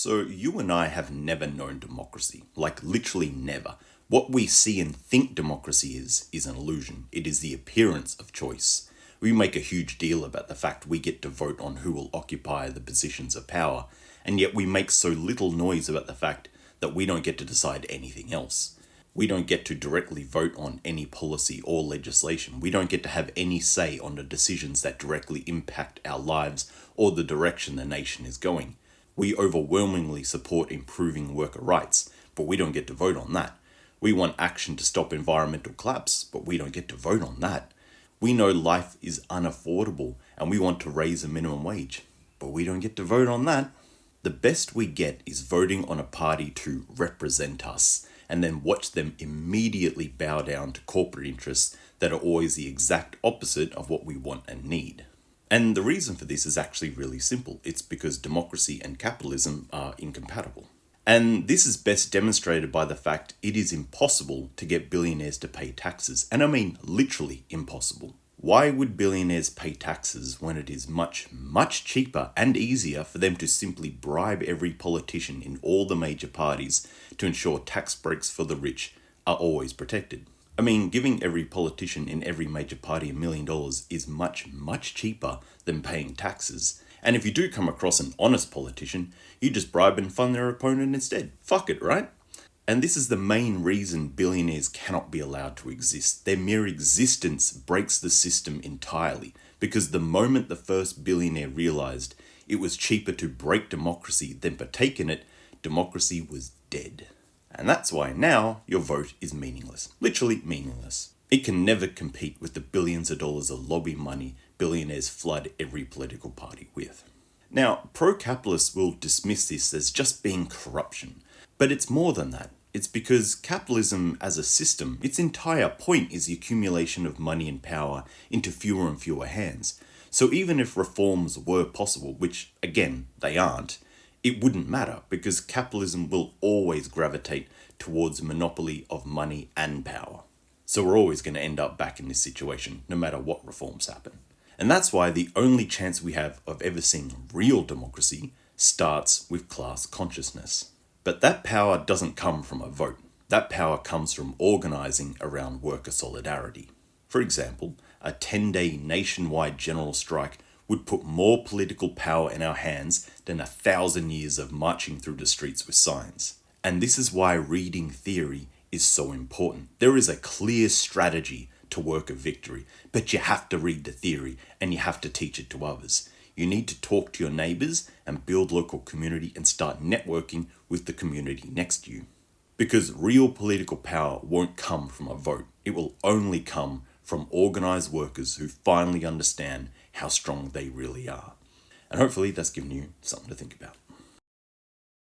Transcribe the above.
So you and I have never known democracy, like literally never. What we see and think democracy is an illusion. It is the appearance of choice. We make a huge deal about the fact we get to vote on who will occupy the positions of power, and yet we make so little noise about the fact that we don't get to decide anything else. We don't get to directly vote on any policy or legislation. We don't get to have any say on the decisions that directly impact our lives or the direction the nation is going. We overwhelmingly support improving worker rights, but we don't get to vote on that. We want action to stop environmental collapse, but we don't get to vote on that. We know life is unaffordable and we want to raise a minimum wage, but we don't get to vote on that. The best we get is voting on a party to represent us and then watch them immediately bow down to corporate interests that are always the exact opposite of what we want and need. And the reason for this is actually really simple. It's because democracy and capitalism are incompatible. And this is best demonstrated by the fact it is impossible to get billionaires to pay taxes. And I mean literally impossible. Why would billionaires pay taxes when it is much, much cheaper and easier for them to simply bribe every politician in all the major parties to ensure tax breaks for the rich are always protected? I mean, giving every politician in every major party $1 million is much, much cheaper than paying taxes. And if you do come across an honest politician, you just bribe and fund their opponent instead. Fuck it, right? And this is the main reason billionaires cannot be allowed to exist. Their mere existence breaks the system entirely, because the moment the first billionaire realized it was cheaper to break democracy than partake in it, democracy was dead. And that's why now your vote is meaningless. Literally meaningless. It can never compete with the billions of dollars of lobby money billionaires flood every political party with. Now, pro-capitalists will dismiss this as just being corruption. But it's more than that. It's because capitalism as a system, its entire point is the accumulation of money and power into fewer and fewer hands. So even if reforms were possible, which again, they aren't, it wouldn't matter because capitalism will always gravitate towards monopoly of money and power. So we're always going to end up back in this situation, no matter what reforms happen. And that's why the only chance we have of ever seeing real democracy starts with class consciousness. But that power doesn't come from a vote. That power comes from organising around worker solidarity. For example, a 10-day nationwide general strike would put more political power in our hands than 1,000 years of marching through the streets with signs. And this is why reading theory is so important. There is a clear strategy to worker victory, but you have to read the theory and you have to teach it to others. You need to talk to your neighbours and build local community and start networking with the community next to you. Because real political power won't come from a vote. It will only come from organised workers who finally understand how strong they really are. And hopefully that's given you something to think about.